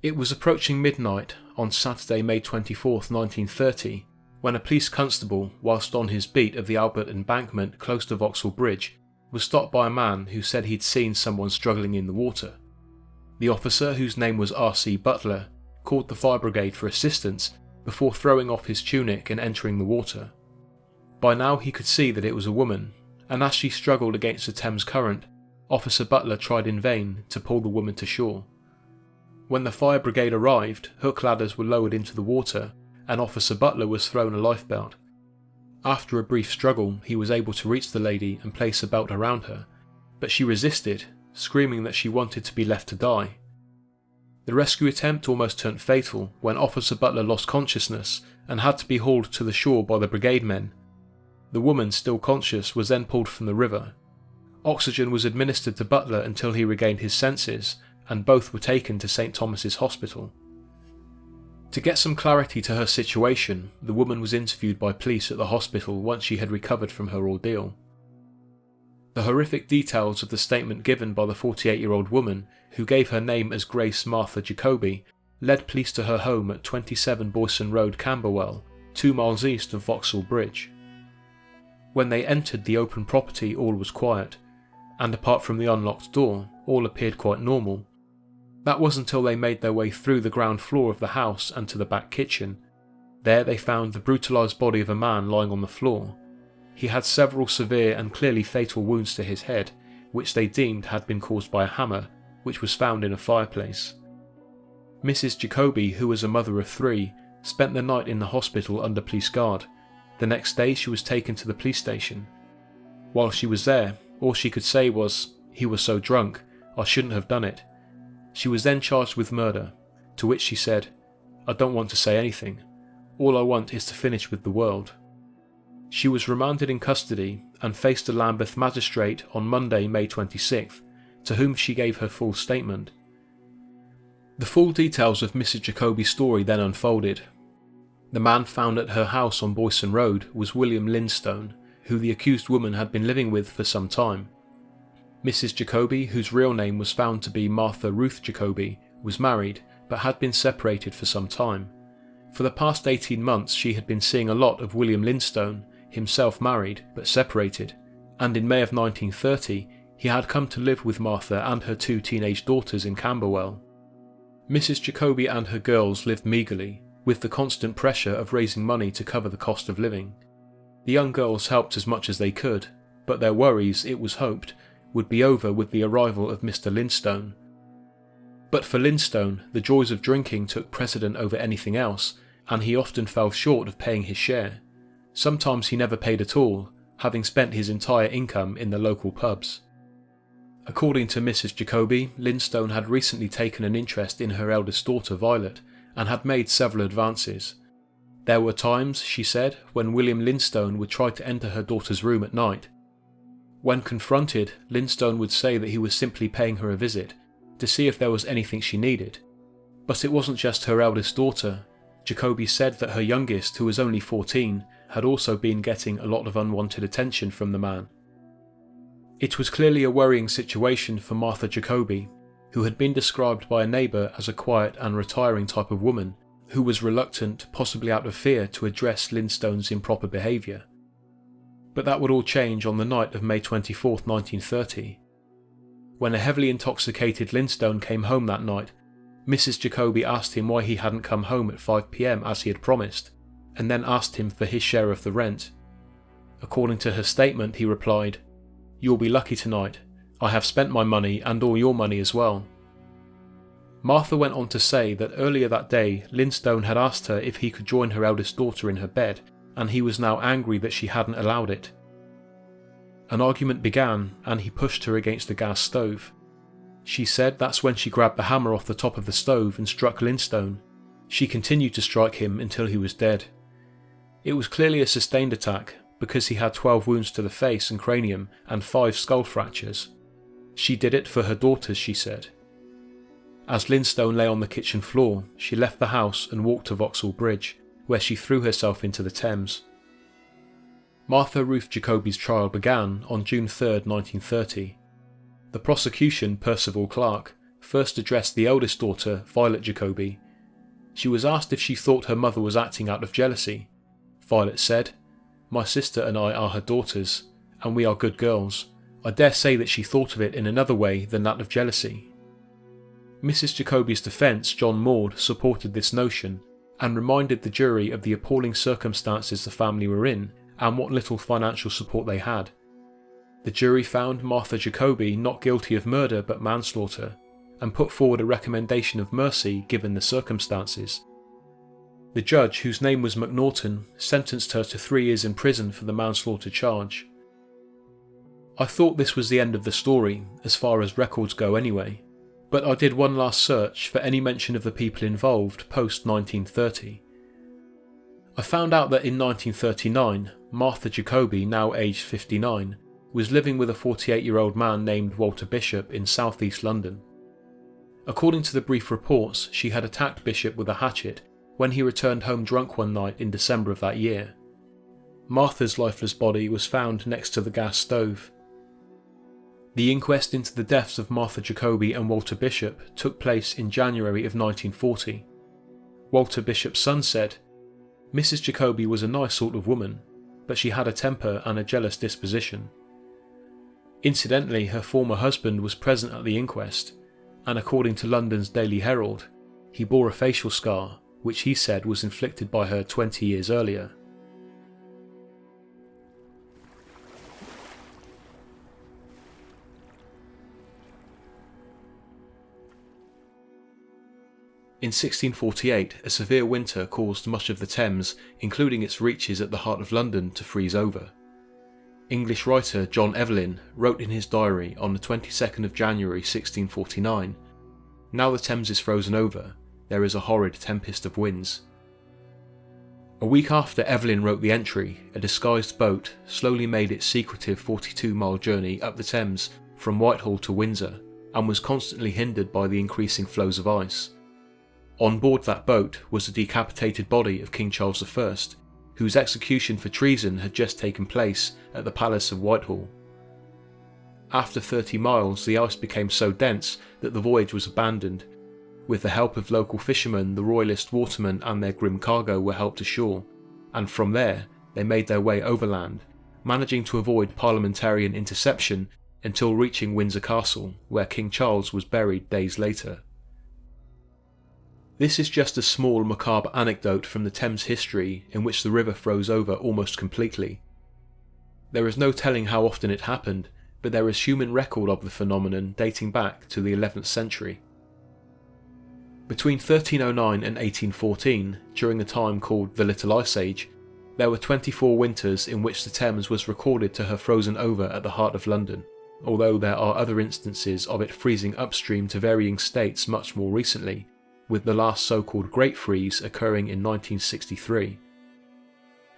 It was approaching midnight on Saturday, May 24th, 1930, when a police constable, whilst on his beat of the Albert Embankment close to Vauxhall Bridge, was stopped by a man who said he'd seen someone struggling in the water. The officer, whose name was R.C. Butler, called the fire brigade for assistance before throwing off his tunic and entering the water. By now he could see that it was a woman, and as she struggled against the Thames current, Officer Butler tried in vain to pull the woman to shore. When the fire brigade arrived, hook ladders were lowered into the water, and Officer Butler was thrown a lifebelt. After a brief struggle, he was able to reach the lady and place a belt around her, but she resisted, screaming that she wanted to be left to die. The rescue attempt almost turned fatal when Officer Butler lost consciousness and had to be hauled to the shore by the brigade men. The woman, still conscious, was then pulled from the river. Oxygen was administered to Butler until he regained his senses, and both were taken to St. Thomas's Hospital. To get some clarity to her situation, the woman was interviewed by police at the hospital once she had recovered from her ordeal. The horrific details of the statement given by the 48-year-old woman, who gave her name as Grace Martha Jacoby, led police to her home at 27 Boyson Road, Camberwell, 2 miles east of Vauxhall Bridge. When they entered the open property, all was quiet, and apart from the unlocked door, all appeared quite normal. That was until they made their way through the ground floor of the house and to the back kitchen. There they found the brutalised body of a man lying on the floor. He had several severe and clearly fatal wounds to his head, which they deemed had been caused by a hammer, which was found in a fireplace. Mrs. Jacoby, who was a mother of 3, spent the night in the hospital under police guard. The next day she was taken to the police station. While she was there, all she could say was, "He was so drunk, I shouldn't have done it." She was then charged with murder, to which she said, "I don't want to say anything. All I want is to finish with the world." She was remanded in custody and faced a Lambeth magistrate on Monday, May 26th, to whom she gave her full statement. The full details of Mrs. Jacoby's story then unfolded. The man found at her house on Boyson Road was William Lindstone, who the accused woman had been living with for some time. Mrs. Jacoby, whose real name was found to be Martha Ruth Jacoby, was married but had been separated for some time. For the past 18 months she had been seeing a lot of William Lindstone, himself married but separated, and in May of 1930 he had come to live with Martha and her 2 teenage daughters in Camberwell. Mrs. Jacoby and her girls lived meagrely, with the constant pressure of raising money to cover the cost of living. The young girls helped as much as they could, but their worries, it was hoped, would be over with the arrival of Mr. Lindstone. But for Lindstone, the joys of drinking took precedent over anything else, and he often fell short of paying his share. Sometimes he never paid at all, having spent his entire income in the local pubs. According to Mrs. Jacoby, Lindstone had recently taken an interest in her eldest daughter Violet, and had made several advances. There were times, she said, when William Lindstone would try to enter her daughter's room at night. When confronted, Lindstone would say that he was simply paying her a visit, to see if there was anything she needed. But it wasn't just her eldest daughter. Jacoby said that her youngest, who was only 14, had also been getting a lot of unwanted attention from the man. It was clearly a worrying situation for Martha Jacoby, who had been described by a neighbour as a quiet and retiring type of woman, who was reluctant, possibly out of fear, to address Lindstone's improper behaviour. But that would all change on the night of May 24th, 1930. When a heavily intoxicated Lindstone came home that night, Mrs. Jacoby asked him why he hadn't come home at 5 p.m. as he had promised, and then asked him for his share of the rent. According to her statement, he replied, "You'll be lucky tonight. I have spent my money and all your money as well." Martha went on to say that earlier that day Lindstone had asked her if he could join her eldest daughter in her bed, and he was now angry that she hadn't allowed it. An argument began and he pushed her against the gas stove. She said that's when she grabbed the hammer off the top of the stove and struck Lindstone. She continued to strike him until he was dead. It was clearly a sustained attack because he had 12 wounds to the face and cranium and 5 skull fractures. She did it for her daughters, she said. As Lindstone lay on the kitchen floor, she left the house and walked to Vauxhall Bridge, where she threw herself into the Thames. Martha Ruth Jacoby's trial began on June 3, 1930. The prosecution, Percival Clark, first addressed the eldest daughter, Violet Jacoby. She was asked if she thought her mother was acting out of jealousy. Violet said, "My sister and I are her daughters, and we are good girls. I dare say that she thought of it in another way than that of jealousy." Mrs. Jacoby's defence, John Maud, supported this notion, and reminded the jury of the appalling circumstances the family were in, and what little financial support they had. The jury found Martha Jacoby not guilty of murder but manslaughter, and put forward a recommendation of mercy given the circumstances. The judge, whose name was McNaughton, sentenced her to 3 years in prison for the manslaughter charge. I thought this was the end of the story, as far as records go anyway, but I did one last search for any mention of the people involved post-1930. I found out that in 1939, Martha Jacoby, now aged 59, was living with a 48-year-old man named Walter Bishop in southeast London. According to the brief reports, she had attacked Bishop with a hatchet when he returned home drunk one night in December of that year. Martha's lifeless body was found next to the gas stove. The inquest into the deaths of Martha Jacoby and Walter Bishop took place in January of 1940. Walter Bishop's son said, "Mrs. Jacoby was a nice sort of woman, but she had a temper and a jealous disposition." Incidentally, her former husband was present at the inquest, and according to London's Daily Herald, he bore a facial scar, which he said was inflicted by her 20 years earlier. In 1648, a severe winter caused much of the Thames, including its reaches at the heart of London, to freeze over. English writer John Evelyn wrote in his diary on the 22nd of January 1649, "Now the Thames is frozen over, there is a horrid tempest of winds." A week after Evelyn wrote the entry, a disguised boat slowly made its secretive 42-mile journey up the Thames from Whitehall to Windsor, and was constantly hindered by the increasing flows of ice. On board that boat was the decapitated body of King Charles I, whose execution for treason had just taken place at the Palace of Whitehall. After 30 miles, the ice became so dense that the voyage was abandoned. With the help of local fishermen, the royalist watermen and their grim cargo were helped ashore, and from there they made their way overland, managing to avoid parliamentarian interception until reaching Windsor Castle, where King Charles was buried days later. This is just a small macabre anecdote from the Thames history in which the river froze over almost completely. There is no telling how often it happened, but there is human record of the phenomenon dating back to the 11th century. Between 1309 and 1814, during a time called the Little Ice Age, there were 24 winters in which the Thames was recorded to have frozen over at the heart of London, although there are other instances of it freezing upstream to varying states much more recently, with the last so-called Great Freeze occurring in 1963.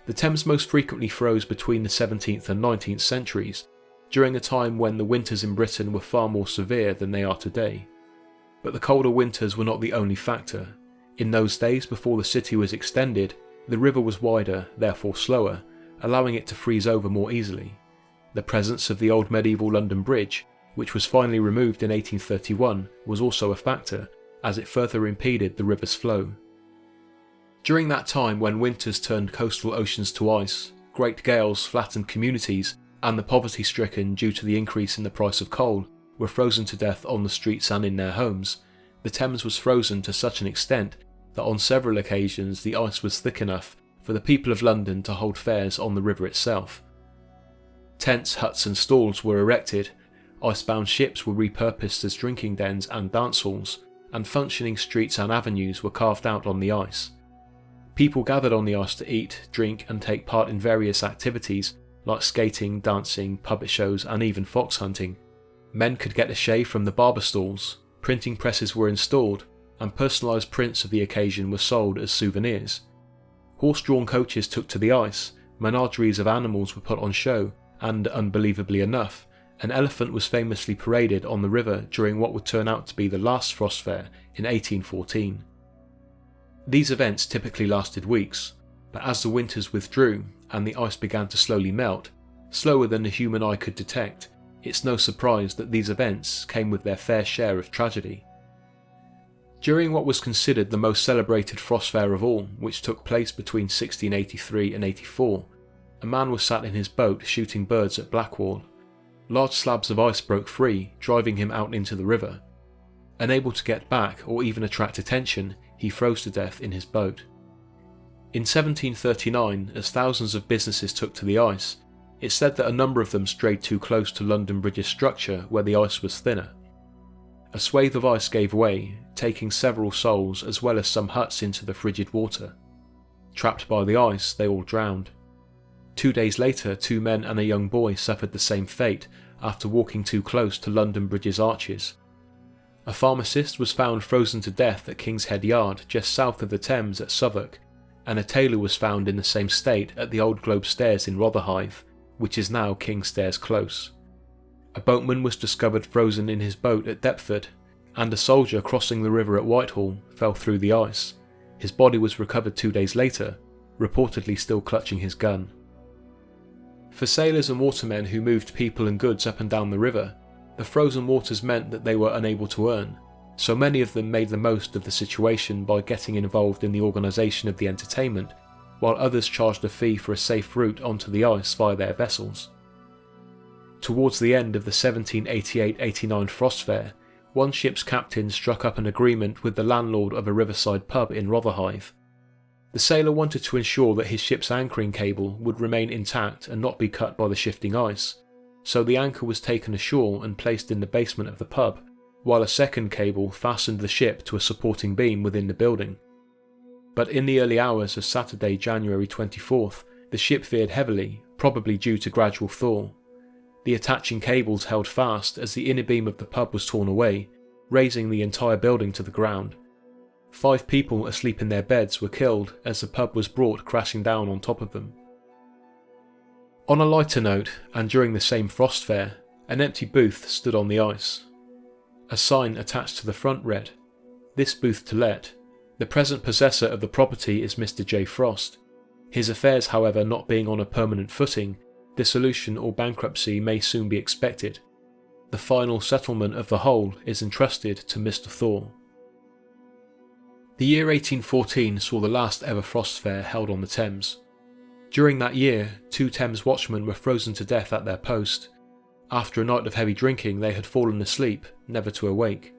The Thames most frequently froze between the 17th and 19th centuries, during a time when the winters in Britain were far more severe than they are today. But the colder winters were not the only factor. In those days before the city was extended, the river was wider, therefore slower, allowing it to freeze over more easily. The presence of the old medieval London Bridge, which was finally removed in 1831, was also a factor, as it further impeded the river's flow. During that time when winters turned coastal oceans to ice, great gales flattened communities, and the poverty-stricken due to the increase in the price of coal were frozen to death on the streets and in their homes, the Thames was frozen to such an extent that on several occasions the ice was thick enough for the people of London to hold fairs on the river itself. Tents, huts and stalls were erected, icebound ships were repurposed as drinking dens and dance halls, and functioning streets and avenues were carved out on the ice. People gathered on the ice to eat, drink and take part in various activities like skating, dancing, puppet shows and even fox hunting. Men could get a shave from the barber stalls, printing presses were installed, and personalised prints of the occasion were sold as souvenirs. Horse-drawn coaches took to the ice, menageries of animals were put on show, and, unbelievably enough, an elephant was famously paraded on the river during what would turn out to be the last Frost Fair in 1814. These events typically lasted weeks, but as the winters withdrew and the ice began to slowly melt, slower than the human eye could detect, it's no surprise that these events came with their fair share of tragedy. During what was considered the most celebrated frost fair of all, which took place between 1683 and 84, a man was sat in his boat shooting birds at Blackwall. Large slabs of ice broke free, driving him out into the river. Unable to get back or even attract attention, he froze to death in his boat. In 1739, as thousands of businesses took to the ice, it's said that a number of them strayed too close to London Bridge's structure where the ice was thinner. A swathe of ice gave way, taking several souls as well as some huts into the frigid water. Trapped by the ice, they all drowned. 2 days later, 2 men and a young boy suffered the same fate after walking too close to London Bridge's arches. A pharmacist was found frozen to death at King's Head Yard just south of the Thames at Southwark, and a tailor was found in the same state at the Old Globe Stairs in Rotherhithe, which is now King's Stairs Close. A boatman was discovered frozen in his boat at Deptford, and a soldier crossing the river at Whitehall fell through the ice. His body was recovered 2 days later, reportedly still clutching his gun. For sailors and watermen who moved people and goods up and down the river, the frozen waters meant that they were unable to earn, so many of them made the most of the situation by getting involved in the organisation of the entertainment, while others charged a fee for a safe route onto the ice via their vessels. Towards the end of the 1788-89 Frost Fair, one ship's captain struck up an agreement with the landlord of a riverside pub in Rotherhithe. The sailor wanted to ensure that his ship's anchoring cable would remain intact and not be cut by the shifting ice, so the anchor was taken ashore and placed in the basement of the pub, while a second cable fastened the ship to a supporting beam within the building. But in the early hours of Saturday, January 24th, the ship veered heavily, probably due to gradual thaw. The attaching cables held fast as the inner beam of the pub was torn away, raising the entire building to the ground. 5 people asleep in their beds were killed as the pub was brought crashing down on top of them. On a lighter note, and during the same Frost Fair, an empty booth stood on the ice. A sign attached to the front read, "This booth to let. The present possessor of the property is Mr. J. Frost. His affairs, however, not being on a permanent footing, dissolution or bankruptcy may soon be expected. The final settlement of the whole is entrusted to Mr. Thor." The year 1814 saw the last ever Frost Fair held on the Thames. During that year, 2 Thames watchmen were frozen to death at their post. After a night of heavy drinking, they had fallen asleep, never to awake.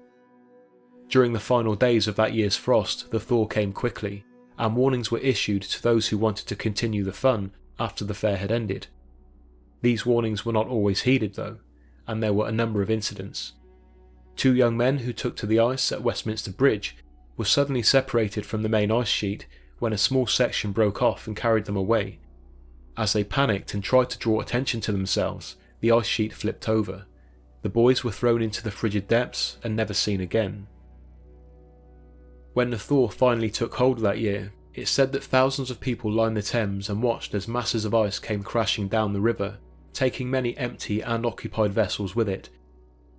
During the final days of that year's frost, the thaw came quickly, and warnings were issued to those who wanted to continue the fun after the fair had ended. These warnings were not always heeded though, and there were a number of incidents. 2 young men who took to the ice at Westminster Bridge were suddenly separated from the main ice sheet when a small section broke off and carried them away. As they panicked and tried to draw attention to themselves, the ice sheet flipped over. The boys were thrown into the frigid depths and never seen again. When the thaw finally took hold that year, it's said that thousands of people lined the Thames and watched as masses of ice came crashing down the river, taking many empty and occupied vessels with it.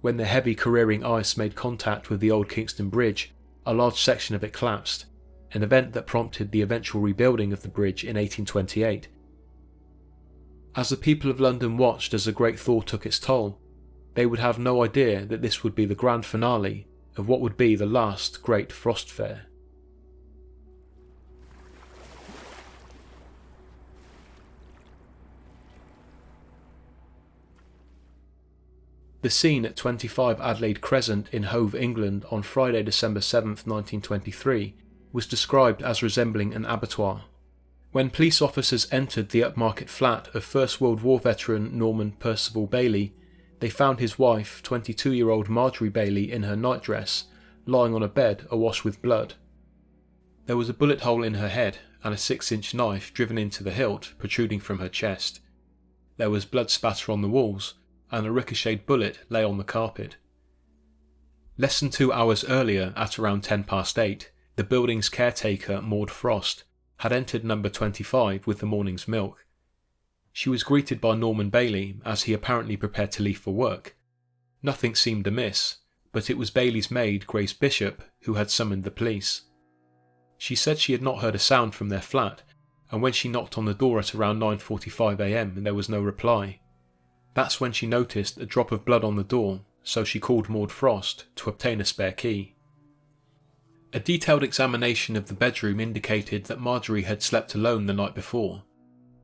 When the heavy careering ice made contact with the old Kingston Bridge, a large section of it collapsed, an event that prompted the eventual rebuilding of the bridge in 1828. As the people of London watched as the Great Thaw took its toll, they would have no idea that this would be the grand finale of what would be the last Great Frost Fair. The scene at 25 Adelaide Crescent in Hove, England on Friday, December 7, 1923, was described as resembling an abattoir. When police officers entered the upmarket flat of First World War veteran Norman Percival Bailey, they found his wife, 22-year-old Marjorie Bailey, in her nightdress, lying on a bed awash with blood. There was a bullet hole in her head and a 6-inch knife driven into the hilt protruding from her chest. There was blood spatter on the walls, and a ricocheted bullet lay on the carpet. Less than 2 hours earlier, at around 8:10, the building's caretaker, Maud Frost, had entered number 25 with the morning's milk. She was greeted by Norman Bailey as he apparently prepared to leave for work. Nothing seemed amiss, but it was Bailey's maid, Grace Bishop, who had summoned the police. She said she had not heard a sound from their flat, and when she knocked on the door at around 9:45 a.m, there was no reply. That's when she noticed a drop of blood on the door, so she called Maud Frost to obtain a spare key. A detailed examination of the bedroom indicated that Marjorie had slept alone the night before.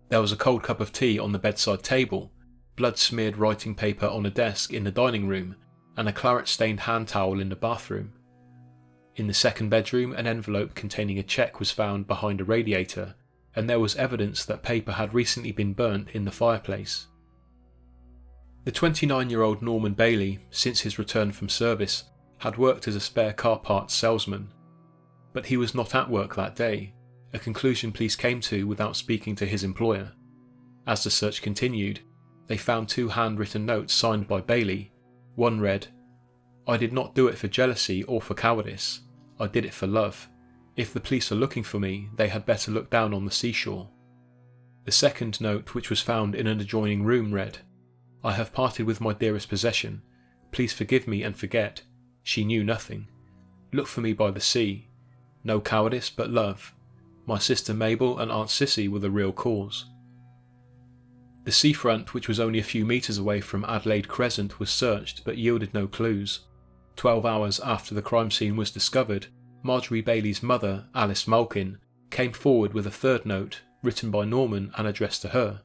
There was a cold cup of tea on the bedside table, blood-smeared writing paper on a desk in the dining room, and a claret-stained hand towel in the bathroom. In the second bedroom, an envelope containing a cheque was found behind a radiator, and there was evidence that paper had recently been burnt in the fireplace. The 29-year-old Norman Bailey, since his return from service, had worked as a spare car parts salesman. But he was not at work that day, a conclusion police came to without speaking to his employer. As the search continued, they found 2 handwritten notes signed by Bailey. One read, "I did not do it for jealousy or for cowardice. I did it for love. If the police are looking for me, they had better look down on the seashore." The second note, which was found in an adjoining room, read, "I have parted with my dearest possession. Please forgive me and forget. She knew nothing. Look for me by the sea. No cowardice but love. My sister Mabel and Aunt Cissy were the real cause." The seafront, which was only a few metres away from Adelaide Crescent, was searched but yielded no clues. 12 hours after the crime scene was discovered, Marjorie Bailey's mother, Alice Malkin, came forward with a third note, written by Norman and addressed to her.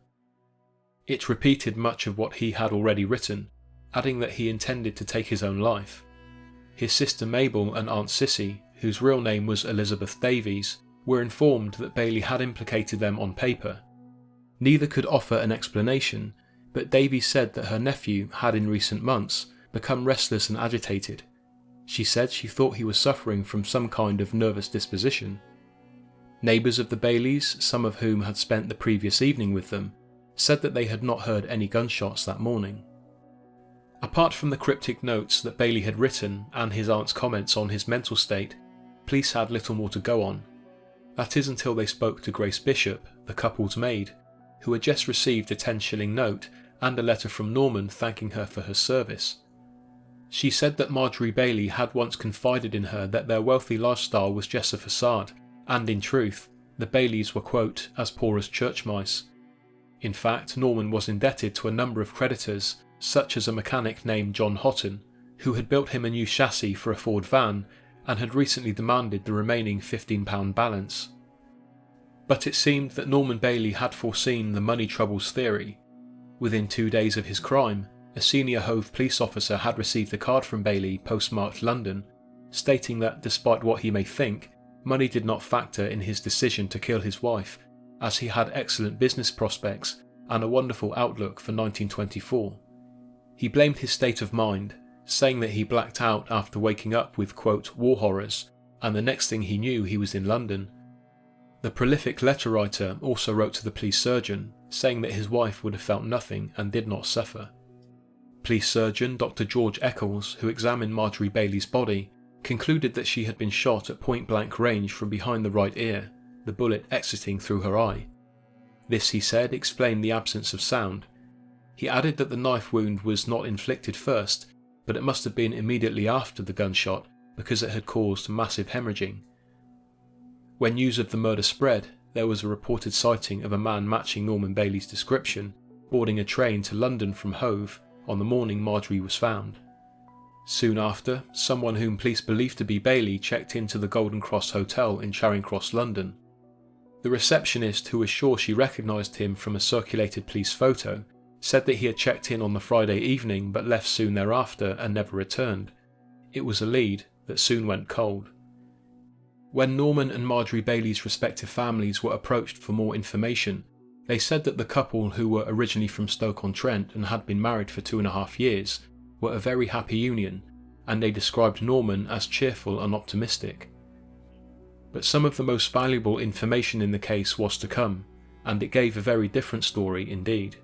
It repeated much of what he had already written, adding that he intended to take his own life. His sister Mabel and Aunt Cissy, whose real name was Elizabeth Davies, were informed that Bailey had implicated them on paper. Neither could offer an explanation, but Davies said that her nephew had in recent months become restless and agitated. She said she thought he was suffering from some kind of nervous disposition. Neighbours of the Baileys, some of whom had spent the previous evening with them, said that they had not heard any gunshots that morning. Apart from the cryptic notes that Bailey had written and his aunt's comments on his mental state, police had little more to go on. That is until they spoke to Grace Bishop, the couple's maid, who had just received a 10-shilling note and a letter from Norman thanking her for her service. She said that Marjorie Bailey had once confided in her that their wealthy lifestyle was just a facade, and in truth, the Baileys were, quote, as poor as church mice. In fact, Norman was indebted to a number of creditors, such as a mechanic named John Houghton, who had built him a new chassis for a Ford van and had recently demanded the remaining £15 balance. But it seemed that Norman Bailey had foreseen the money troubles theory. Within 2 days of his crime, a senior Hove police officer had received a card from Bailey postmarked London, stating that despite what he may think, money did not factor in his decision to kill his wife, as he had excellent business prospects and a wonderful outlook for 1924. He blamed his state of mind, saying that he blacked out after waking up with, quote, war horrors, and the next thing he knew he was in London. The prolific letter writer also wrote to the police surgeon, saying that his wife would have felt nothing and did not suffer. Police surgeon Dr. George Eccles, who examined Marjorie Bailey's body, concluded that she had been shot at point-blank range from behind the right ear, the bullet exiting through her eye. This, he said, explained the absence of sound. He added that the knife wound was not inflicted first, but it must have been immediately after the gunshot because it had caused massive hemorrhaging. When news of the murder spread, there was a reported sighting of a man matching Norman Bailey's description, boarding a train to London from Hove on the morning Marjorie was found. Soon after, someone whom police believed to be Bailey checked into the Golden Cross Hotel in Charing Cross, London. The receptionist, who was sure she recognised him from a circulated police photo, said that he had checked in on the Friday evening but left soon thereafter and never returned. It was a lead that soon went cold. When Norman and Marjorie Bailey's respective families were approached for more information, they said that the couple, who were originally from Stoke-on-Trent and had been married for 2.5 years, were a very happy union, and they described Norman as cheerful and optimistic. But some of the most valuable information in the case was to come, and it gave a very different story indeed.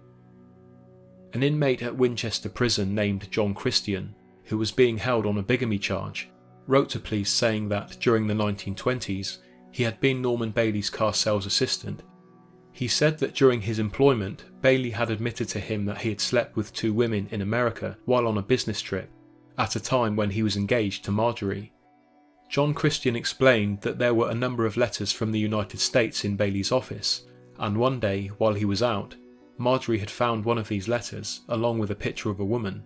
An inmate at Winchester Prison named John Christian, who was being held on a bigamy charge, wrote to police saying that during the 1920s he had been Norman Bailey's car sales assistant. He said that during his employment, Bailey had admitted to him that he had slept with 2 women in America while on a business trip, at a time when he was engaged to Marjorie. John Christian explained that there were a number of letters from the United States in Bailey's office, and one day, while he was out, Marjorie had found one of these letters along with a picture of a woman.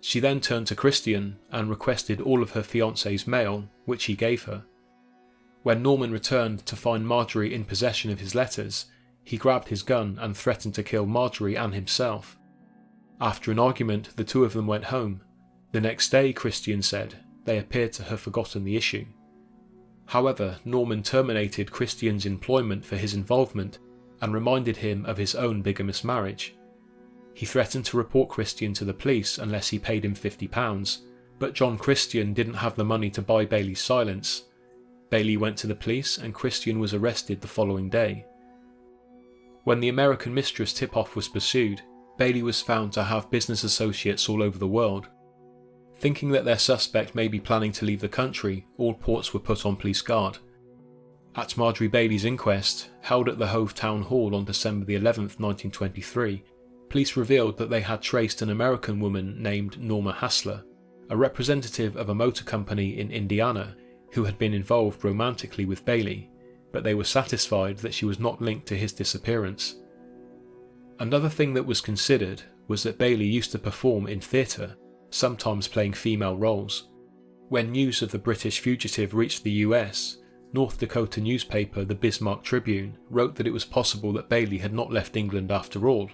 She then turned to Christian and requested all of her fiancé's mail, which he gave her. When Norman returned to find Marjorie in possession of his letters, he grabbed his gun and threatened to kill Marjorie and himself. After an argument, the two of them went home. The next day, Christian said, they appeared to have forgotten the issue. However, Norman terminated Christian's employment for his involvement and reminded him of his own bigamous marriage. He threatened to report Christian to the police unless he paid him £50, but John Christian didn't have the money to buy Bailey's silence. Bailey went to the police and Christian was arrested the following day. When the American Mistress tip-off was pursued, Bailey was found to have business associates all over the world. Thinking that their suspect may be planning to leave the country, all ports were put on police guard. At Marjorie Bailey's inquest, held at the Hove Town Hall on December the 11th, 1923, police revealed that they had traced an American woman named Norma Hassler, a representative of a motor company in Indiana, who had been involved romantically with Bailey, but they were satisfied that she was not linked to his disappearance. Another thing that was considered was that Bailey used to perform in theatre, sometimes playing female roles. When news of the British fugitive reached the US, North Dakota newspaper the Bismarck Tribune wrote that it was possible that Bailey had not left England after all,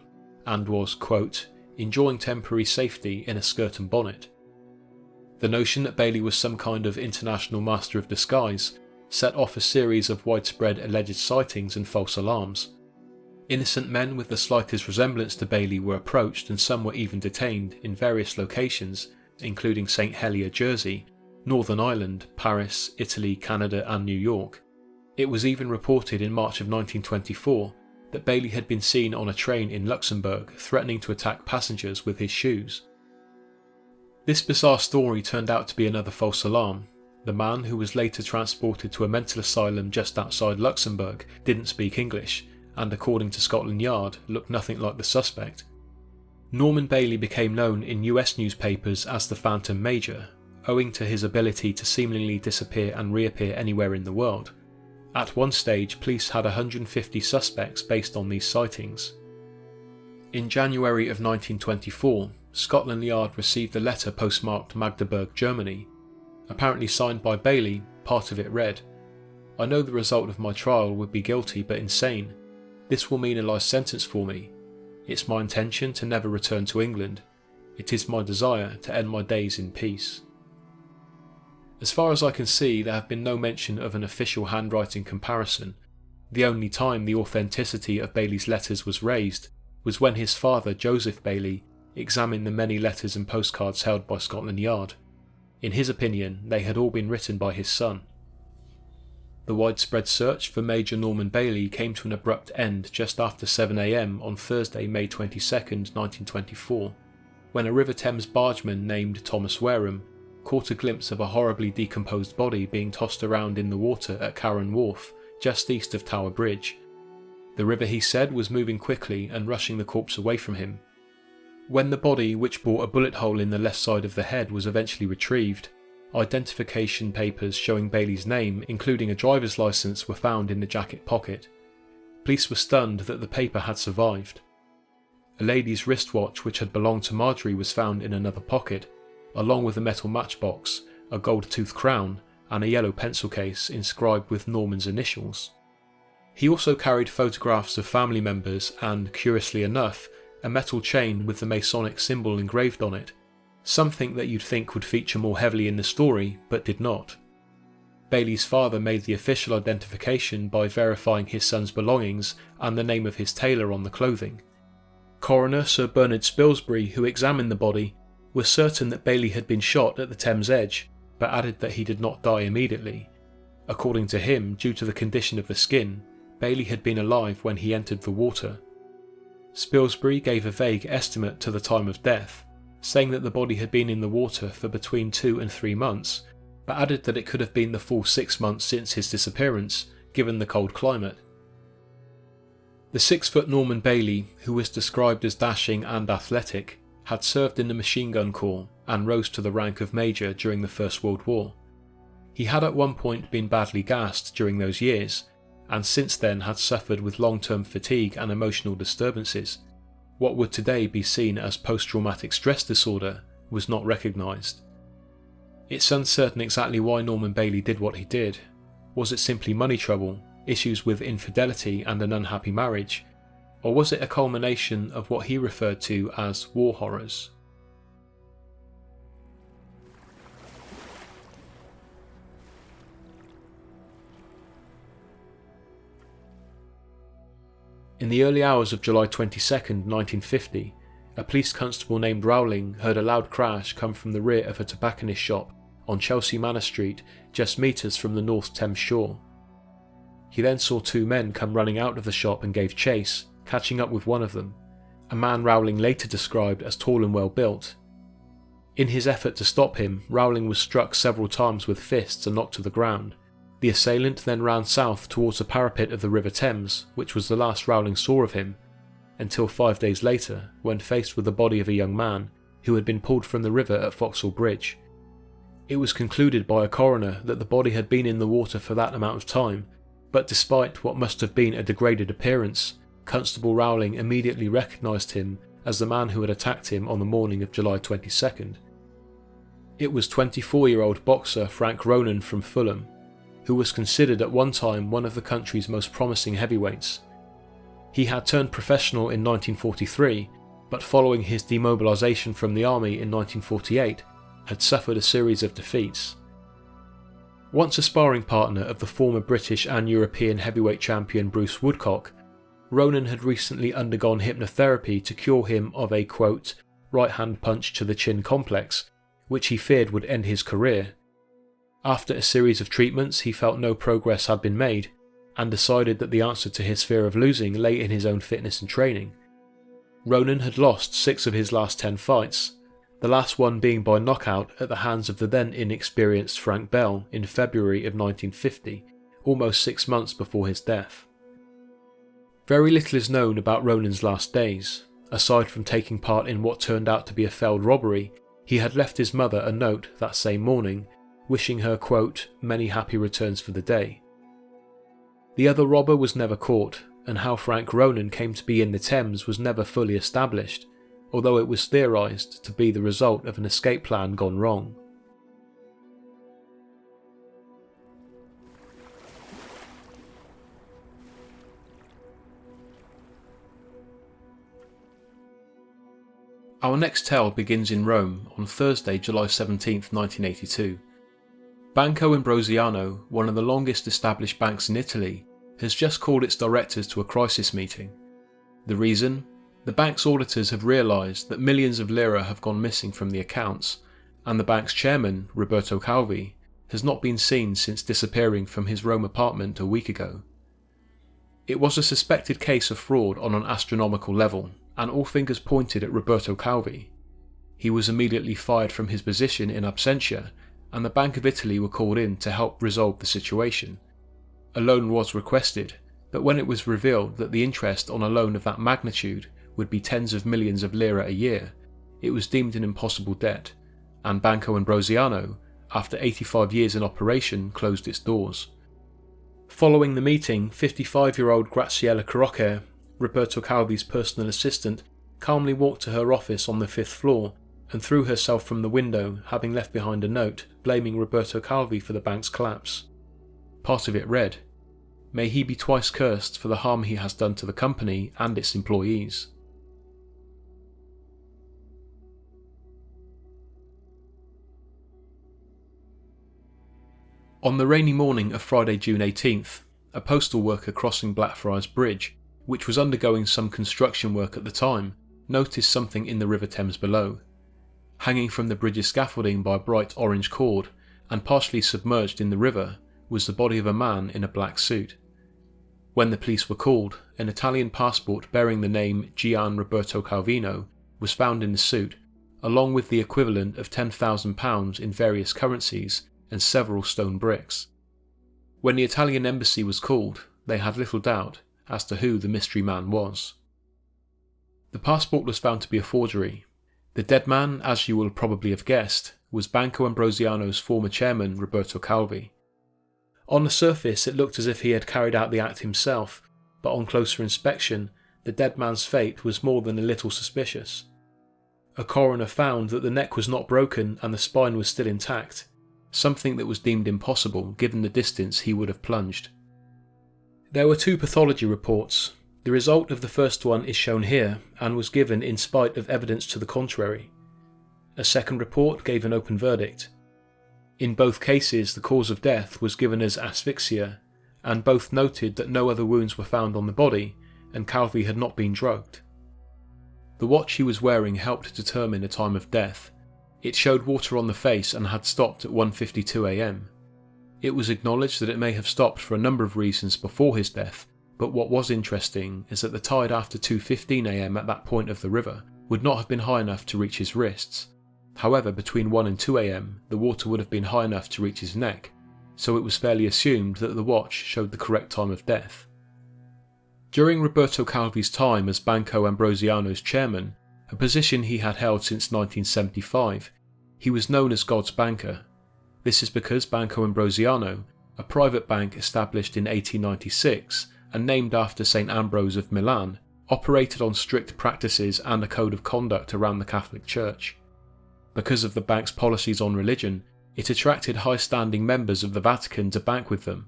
and was, quote, enjoying temporary safety in a skirt and bonnet. The notion that Bailey was some kind of international master of disguise set off a series of widespread alleged sightings and false alarms. Innocent men with the slightest resemblance to Bailey were approached and some were even detained in various locations, including St Helier, Jersey, Northern Ireland, Paris, Italy, Canada and New York. It was even reported in March of 1924 that Bailey had been seen on a train in Luxembourg threatening to attack passengers with his shoes. This bizarre story turned out to be another false alarm. The man, who was later transported to a mental asylum just outside Luxembourg, didn't speak English, and according to Scotland Yard, looked nothing like the suspect. Norman Bailey became known in US newspapers as the Phantom Major, owing to his ability to seemingly disappear and reappear anywhere in the world. At one stage, police had 150 suspects based on these sightings. In January of 1924, Scotland Yard received a letter postmarked Magdeburg, Germany. Apparently signed by Bailey, part of it read, "I know the result of my trial would be guilty but insane. This will mean a life sentence for me. It's my intention to never return to England. It is my desire to end my days in peace." As far as I can see, there have been no mention of an official handwriting comparison. The only time the authenticity of Bailey's letters was raised was when his father, Joseph Bailey, examined the many letters and postcards held by Scotland Yard. In his opinion, they had all been written by his son. The widespread search for Major Norman Bailey came to an abrupt end just after 7 a.m. on Thursday, May 22nd, 1924, when a River Thames bargeman named Thomas Wareham caught a glimpse of a horribly decomposed body being tossed around in the water at Carron Wharf, just east of Tower Bridge. The river, he said, was moving quickly and rushing the corpse away from him. When the body, which bore a bullet hole in the left side of the head, was eventually retrieved, identification papers showing Bailey's name, including a driver's licence, were found in the jacket pocket. Police were stunned that the paper had survived. A lady's wristwatch which had belonged to Marjorie was found in another pocket, along with a metal matchbox, a gold-toothed crown, and a yellow pencil case inscribed with Norman's initials. He also carried photographs of family members and, curiously enough, a metal chain with the Masonic symbol engraved on it, something that you'd think would feature more heavily in the story, but did not. Bailey's father made the official identification by verifying his son's belongings and the name of his tailor on the clothing. Coroner Sir Bernard Spilsbury, who examined the body, was certain that Bailey had been shot at the Thames edge, but added that he did not die immediately. According to him, due to the condition of the skin, Bailey had been alive when he entered the water. Spilsbury gave a vague estimate to the time of death, saying that the body had been in the water for between 2 and 3 months, but added that it could have been the full 6 months since his disappearance, given the cold climate. The 6-foot Norman Bailey, who was described as dashing and athletic, had served in the machine gun corps and rose to the rank of major during the First World War. He had at one point been badly gassed during those years, and since then had suffered with long-term fatigue and emotional disturbances. What would today be seen as post-traumatic stress disorder was not recognised. It's uncertain exactly why Norman Bailey did what he did. Was it simply money trouble, issues with infidelity and an unhappy marriage, or was it a culmination of what he referred to as war horrors? In the early hours of July 22nd, 1950, a police constable named Rowling heard a loud crash come from the rear of a tobacconist shop on Chelsea Manor Street, just metres from the North Thames shore. He then saw two men come running out of the shop and gave chase, catching up with one of them, a man Rowling later described as tall and well built. In his effort to stop him, Rowling was struck several times with fists and knocked to the ground. The assailant then ran south towards the parapet of the River Thames, which was the last Rowling saw of him, until 5 days later, when faced with the body of a young man who had been pulled from the river at Vauxhall Bridge. It was concluded by a coroner that the body had been in the water for that amount of time, but despite what must have been a degraded appearance, Constable Rowling immediately recognised him as the man who had attacked him on the morning of July 22nd. It was 24-year-old boxer Frank Ronan from Fulham, who was considered at one time one of the country's most promising heavyweights. He had turned professional in 1943, but following his demobilisation from the army in 1948, had suffered a series of defeats. Once a sparring partner of the former British and European heavyweight champion Bruce Woodcock, Ronan had recently undergone hypnotherapy to cure him of a, quote, right-hand punch to the chin complex, which he feared would end his career. After a series of treatments, he felt no progress had been made, and decided that the answer to his fear of losing lay in his own fitness and training. Ronan had lost 6 of his last 10 fights, the last one being by knockout at the hands of the then inexperienced Frank Bell in February of 1950, almost 6 months before his death. Very little is known about Ronan's last days. Aside from taking part in what turned out to be a failed robbery, he had left his mother a note that same morning, wishing her, quote, many happy returns for the day. The other robber was never caught, and how Frank Ronan came to be in the Thames was never fully established, although it was theorised to be the result of an escape plan gone wrong. Our next tale begins in Rome on Thursday, July 17, 1982. Banco Ambrosiano, one of the longest established banks in Italy, has just called its directors to a crisis meeting. The reason? The bank's auditors have realised that millions of lira have gone missing from the accounts, and the bank's chairman, Roberto Calvi, has not been seen since disappearing from his Rome apartment a week ago. It was a suspected case of fraud on an astronomical level, and all fingers pointed at Roberto Calvi. He was immediately fired from his position in absentia, and the Bank of Italy were called in to help resolve the situation. A loan was requested, but when it was revealed that the interest on a loan of that magnitude would be tens of millions of lira a year, it was deemed an impossible debt, and Banco Ambrosiano, after 85 years in operation, closed its doors. Following the meeting, 55-year-old Graziella Carocca, Roberto Calvi's personal assistant, calmly walked to her office on the 5th floor and threw herself from the window, having left behind a note blaming Roberto Calvi for the bank's collapse. Part of it read, "May he be twice cursed for the harm he has done to the company and its employees." On the rainy morning of Friday, June 18th, a postal worker crossing Blackfriars Bridge, which was undergoing some construction work at the time, noticed something in the River Thames below. Hanging from the bridge's scaffolding by a bright orange cord, and partially submerged in the river, was the body of a man in a black suit. When the police were called, an Italian passport bearing the name Gian Roberto Calvino was found in the suit, along with the equivalent of £10,000 in various currencies and several stone bricks. When the Italian embassy was called, they had little doubt as to who the mystery man was. The passport was found to be a forgery. The dead man, as you will probably have guessed, was Banco Ambrosiano's former chairman Roberto Calvi. On the surface it looked as if he had carried out the act himself, but on closer inspection, the dead man's fate was more than a little suspicious. A coroner found that the neck was not broken and the spine was still intact, something that was deemed impossible given the distance he would have plunged. There were 2 pathology reports. The result of the first one is shown here and was given in spite of evidence to the contrary. A second report gave an open verdict. In both cases, the cause of death was given as asphyxia, and both noted that no other wounds were found on the body and Calvi had not been drugged. The watch he was wearing helped determine the time of death. It showed water on the face and had stopped at 1:52 a.m. It was acknowledged that it may have stopped for a number of reasons before his death, but what was interesting is that the tide after 2:15 a.m. at that point of the river would not have been high enough to reach his wrists. However, between 1 and 2 a.m. the water would have been high enough to reach his neck, so it was fairly assumed that the watch showed the correct time of death. During Roberto Calvi's time as Banco Ambrosiano's chairman, a position he had held since 1975, he was known as God's banker. This is because Banco Ambrosiano, a private bank established in 1896 and named after St. Ambrose of Milan, operated on strict practices and a code of conduct around the Catholic Church. Because of the bank's policies on religion, it attracted high-standing members of the Vatican to bank with them.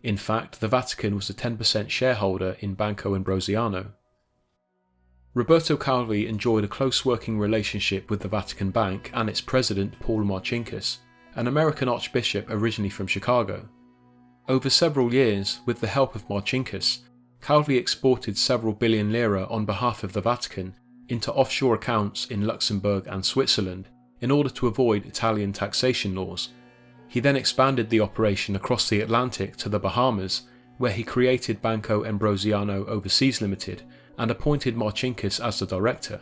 In fact, the Vatican was a 10% shareholder in Banco Ambrosiano. Roberto Calvi enjoyed a close working relationship with the Vatican Bank and its president Paul Marcinkus, an American archbishop originally from Chicago. Over several years, with the help of Marcinkus, Calvi exported several billion lira on behalf of the Vatican into offshore accounts in Luxembourg and Switzerland in order to avoid Italian taxation laws. He then expanded the operation across the Atlantic to the Bahamas, where he created Banco Ambrosiano Overseas Limited and appointed Marcinkus as the director.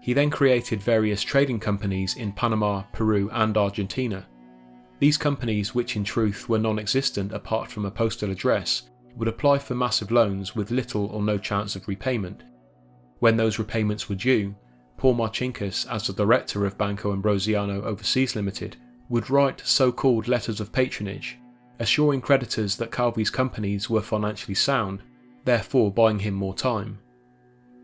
He then created various trading companies in Panama, Peru and Argentina. These companies, which in truth were non-existent apart from a postal address, would apply for massive loans with little or no chance of repayment. When those repayments were due, Paul Marcinkus, as the director of Banco Ambrosiano Overseas Limited, would write so-called letters of patronage, assuring creditors that Calvi's companies were financially sound, therefore buying him more time.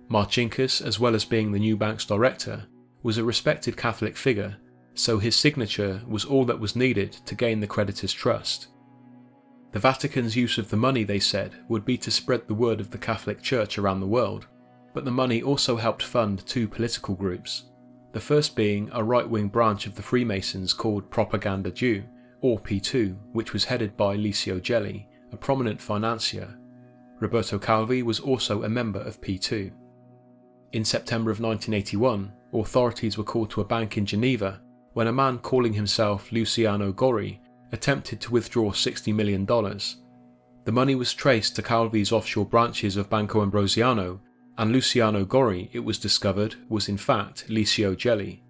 Marcinkus, as well as being the new bank's director, was a respected Catholic figure, so his signature was all that was needed to gain the creditors' trust. The Vatican's use of the money, they said, would be to spread the word of the Catholic Church around the world, but the money also helped fund 2 political groups, the first being a right-wing branch of the Freemasons called Propaganda Due, or P2, which was headed by Licio Gelli, a prominent financier. Roberto Calvi was also a member of P2. In September of 1981, authorities were called to a bank in Geneva when a man calling himself Luciano Gori attempted to withdraw $60 million. The money was traced to Calvi's offshore branches of Banco Ambrosiano, and Luciano Gori, it was discovered, was in fact Licio Gelli.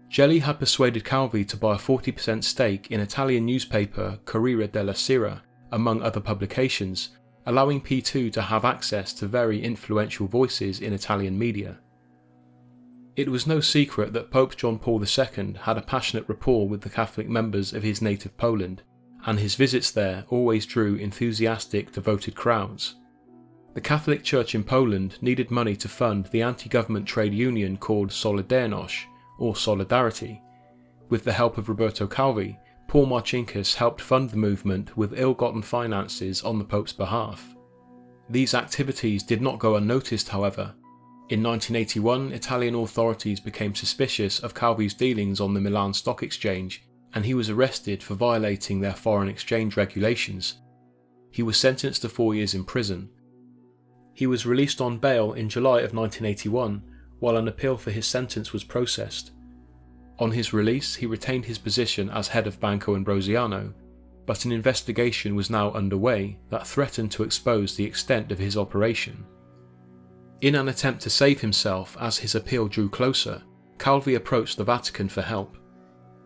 Gelli had persuaded Calvi to buy a 40% stake in Italian newspaper Corriere della Sera, among other publications, allowing P2 to have access to very influential voices in Italian media. It was no secret that Pope John Paul II had a passionate rapport with the Catholic members of his native Poland, and his visits there always drew enthusiastic, devoted crowds. The Catholic Church in Poland needed money to fund the anti-government trade union called Solidarność, or Solidarity. With the help of Roberto Calvi, Paul Marcinkus helped fund the movement with ill-gotten finances on the Pope's behalf. These activities did not go unnoticed, however. In 1981, Italian authorities became suspicious of Calvi's dealings on the Milan Stock Exchange, and he was arrested for violating their foreign exchange regulations. He was sentenced to 4 years in prison. He was released on bail in July of 1981, while an appeal for his sentence was processed. On his release, he retained his position as head of Banco Ambrosiano, but an investigation was now underway that threatened to expose the extent of his operation. In an attempt to save himself as his appeal drew closer, Calvi approached the Vatican for help.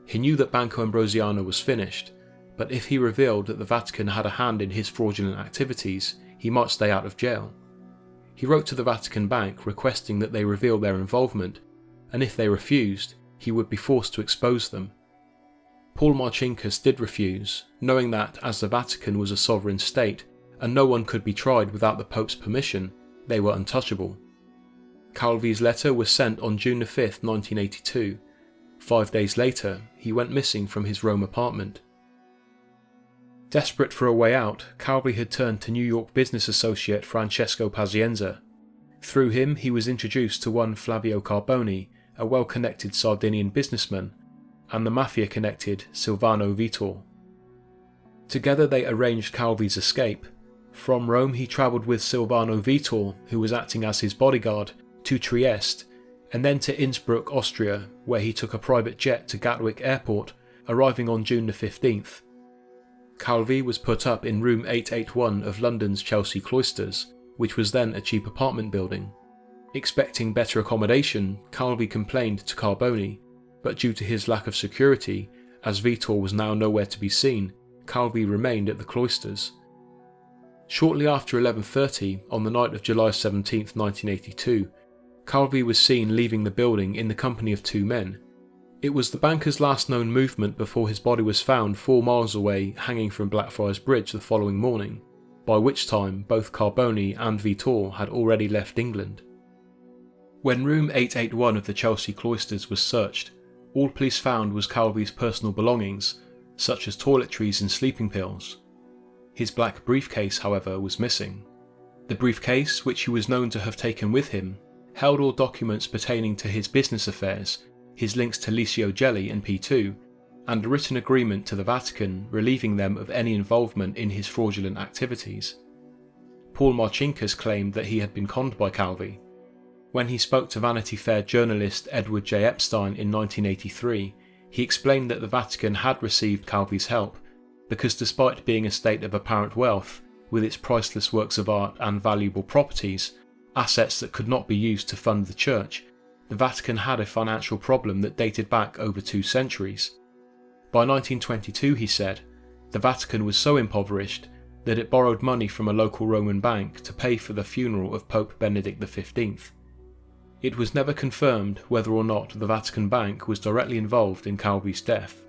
He knew that Banco Ambrosiano was finished, but if he revealed that the Vatican had a hand in his fraudulent activities, he might stay out of jail. He wrote to the Vatican Bank requesting that they reveal their involvement, and if they refused, he would be forced to expose them. Paul Marcinkus did refuse, knowing that, as the Vatican was a sovereign state and no one could be tried without the Pope's permission, they were untouchable. Calvi's letter was sent on June 5, 1982. 5 days later, he went missing from his Rome apartment. Desperate for a way out, Calvi had turned to New York business associate Francesco Pazienza. Through him, he was introduced to one Flavio Carboni, a well-connected Sardinian businessman, and the mafia-connected Silvano Vittor. Together they arranged Calvi's escape. From Rome he travelled with Silvano Vittor, who was acting as his bodyguard, to Trieste, and then to Innsbruck, Austria, where he took a private jet to Gatwick Airport, arriving on June the 15th. Calvi was put up in room 881 of London's Chelsea Cloisters, which was then a cheap apartment building. Expecting better accommodation, Calvi complained to Carboni, but due to his lack of security, as Vittor was now nowhere to be seen, Calvi remained at the Cloisters. Shortly after 11:30, on the night of July 17, 1982, Calvi was seen leaving the building in the company of two men. It was the banker's last known movement before his body was found 4 miles away hanging from Blackfriars Bridge the following morning, by which time both Carboni and Vittor had already left England. When room 881 of the Chelsea Cloisters was searched, all police found was Calvi's personal belongings, such as toiletries and sleeping pills. His black briefcase, however, was missing. The briefcase, which he was known to have taken with him, held all documents pertaining to his business affairs, his links to Licio Gelli and P2, and a written agreement to the Vatican relieving them of any involvement in his fraudulent activities. Paul Marcinkus claimed that he had been conned by Calvi. When he spoke to Vanity Fair journalist Edward J. Epstein in 1983, he explained that the Vatican had received Calvi's help, because despite being a state of apparent wealth, with its priceless works of art and valuable properties, assets that could not be used to fund the church, the Vatican had a financial problem that dated back over 2 centuries. By 1922, he said, the Vatican was so impoverished that it borrowed money from a local Roman bank to pay for the funeral of Pope Benedict XV. It was never confirmed whether or not the Vatican Bank was directly involved in Calvi's death.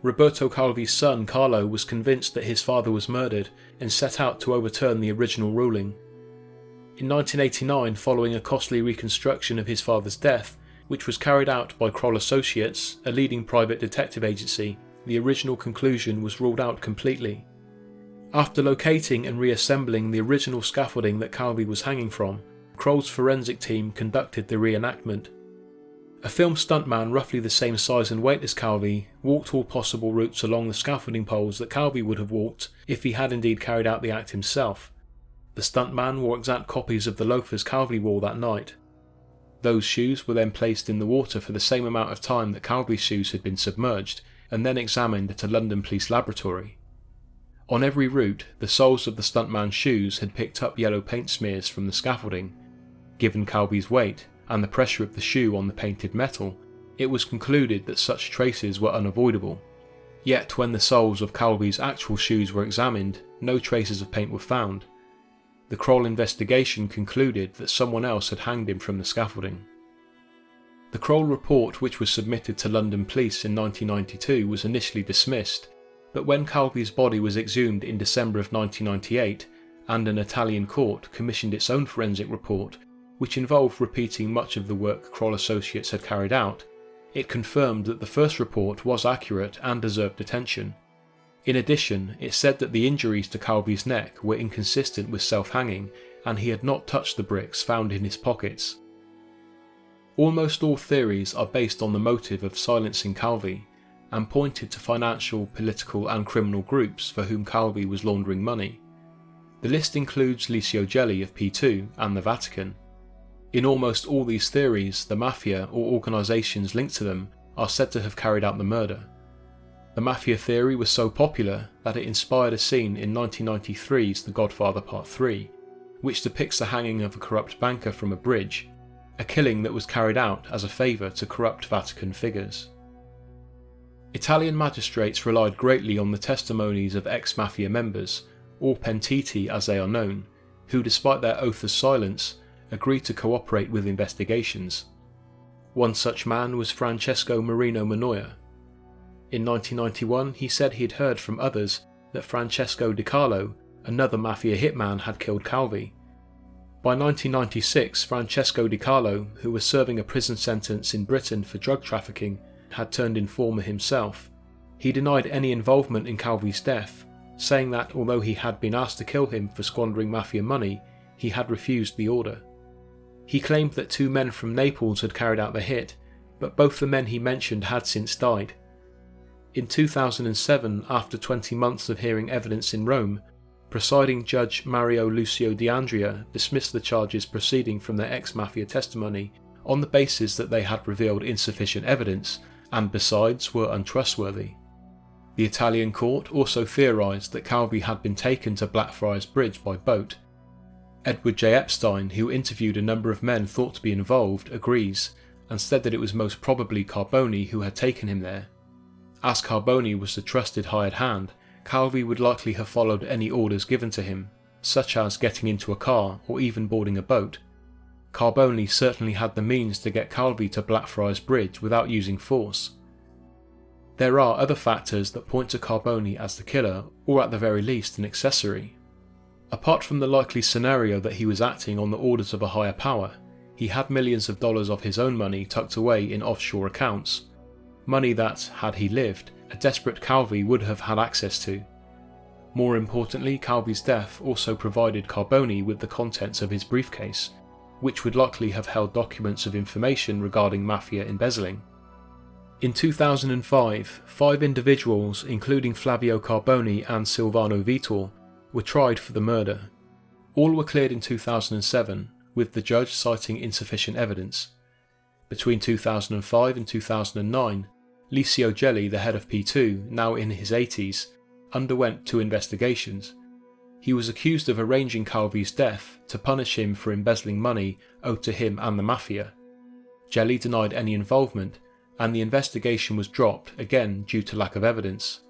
Roberto Calvi's son Carlo was convinced that his father was murdered and set out to overturn the original ruling. In 1989, following a costly reconstruction of his father's death, which was carried out by Kroll Associates, a leading private detective agency, the original conclusion was ruled out completely. After locating and reassembling the original scaffolding that Calvi was hanging from, Kroll's forensic team conducted the reenactment. A film stuntman roughly the same size and weight as Calvi walked all possible routes along the scaffolding poles that Calvi would have walked if he had indeed carried out the act himself. The stuntman wore exact copies of the loafers Calvi wore that night. Those shoes were then placed in the water for the same amount of time that Calvi's shoes had been submerged, and then examined at a London police laboratory. On every route, the soles of the stuntman's shoes had picked up yellow paint smears from the scaffolding. Given Calvi's weight and the pressure of the shoe on the painted metal, it was concluded that such traces were unavoidable. Yet when the soles of Calvi's actual shoes were examined, no traces of paint were found. The Kroll investigation concluded that someone else had hanged him from the scaffolding. The Kroll report, which was submitted to London police in 1992, was initially dismissed, but when Calvi's body was exhumed in December of 1998, and an Italian court commissioned its own forensic report, which involved repeating much of the work Kroll Associates had carried out, it confirmed that the first report was accurate and deserved attention. In addition, it said that the injuries to Calvi's neck were inconsistent with self-hanging, and he had not touched the bricks found in his pockets. Almost all theories are based on the motive of silencing Calvi, and pointed to financial, political and criminal groups for whom Calvi was laundering money. The list includes Licio Gelli of P2 and the Vatican. In almost all these theories, the mafia or organisations linked to them are said to have carried out the murder. The mafia theory was so popular that it inspired a scene in 1993's The Godfather Part 3, which depicts the hanging of a corrupt banker from a bridge, a killing that was carried out as a favour to corrupt Vatican figures. Italian magistrates relied greatly on the testimonies of ex-mafia members, or pentiti as they are known, who despite their oath of silence, agreed to cooperate with investigations. One such man was Francesco Marino Manoia. In 1991, he said he had heard from others that Francesco Di Carlo, another mafia hitman, had killed Calvi. By 1996, Francesco Di Carlo, who was serving a prison sentence in Britain for drug trafficking, had turned informer himself. He denied any involvement in Calvi's death, saying that although he had been asked to kill him for squandering mafia money, he had refused the order. He claimed that 2 men from Naples had carried out the hit, but both the men he mentioned had since died. In 2007, after 20 months of hearing evidence in Rome, presiding judge Mario Lucio D'Andrea dismissed the charges proceeding from their ex-mafia testimony on the basis that they had revealed insufficient evidence and besides were untrustworthy. The Italian court also theorised that Calvi had been taken to Blackfriars Bridge by boat. Edward J. Epstein, who interviewed a number of men thought to be involved, agrees, and said that it was most probably Carboni who had taken him there. As Carboni was the trusted hired hand, Calvi would likely have followed any orders given to him, such as getting into a car or even boarding a boat. Carboni certainly had the means to get Calvi to Blackfriars Bridge without using force. There are other factors that point to Carboni as the killer, or at the very least an accessory. Apart from the likely scenario that he was acting on the orders of a higher power, he had millions of dollars of his own money tucked away in offshore accounts. Money that, had he lived, a desperate Calvi would have had access to. More importantly, Calvi's death also provided Carboni with the contents of his briefcase, which would likely have held documents of information regarding mafia embezzling. In 2005, 5 individuals, including Flavio Carboni and Silvano Vitor, were tried for the murder. All were cleared in 2007, with the judge citing insufficient evidence. Between 2005 and 2009, Licio Gelli, the head of P2, now in his 80s, underwent 2 investigations. He was accused of arranging Calvi's death to punish him for embezzling money owed to him and the mafia. Gelli denied any involvement, and the investigation was dropped again due to lack of evidence.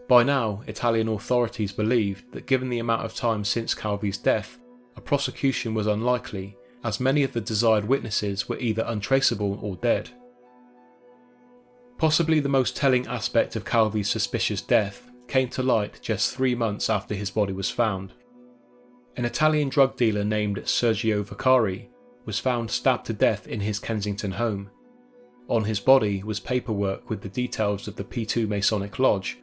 By now, Italian authorities believed that given the amount of time since Calvi's death, a prosecution was unlikely, as many of the desired witnesses were either untraceable or dead. Possibly the most telling aspect of Calvi's suspicious death came to light just 3 months after his body was found. An Italian drug dealer named Sergio Vaccari was found stabbed to death in his Kensington home. On his body was paperwork with the details of the P2 Masonic Lodge,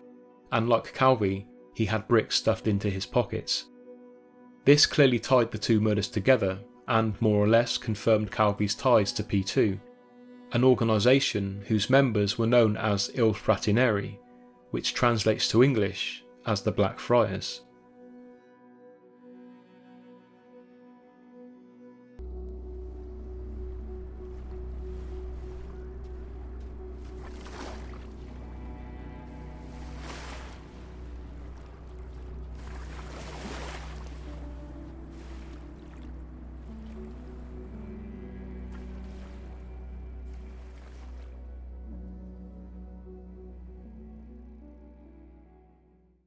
and like Calvi, he had bricks stuffed into his pockets. This clearly tied the 2 murders together and more or less confirmed Calvi's ties to P2, an organisation whose members were known as Il Fratineri, which translates to English as the Black Friars.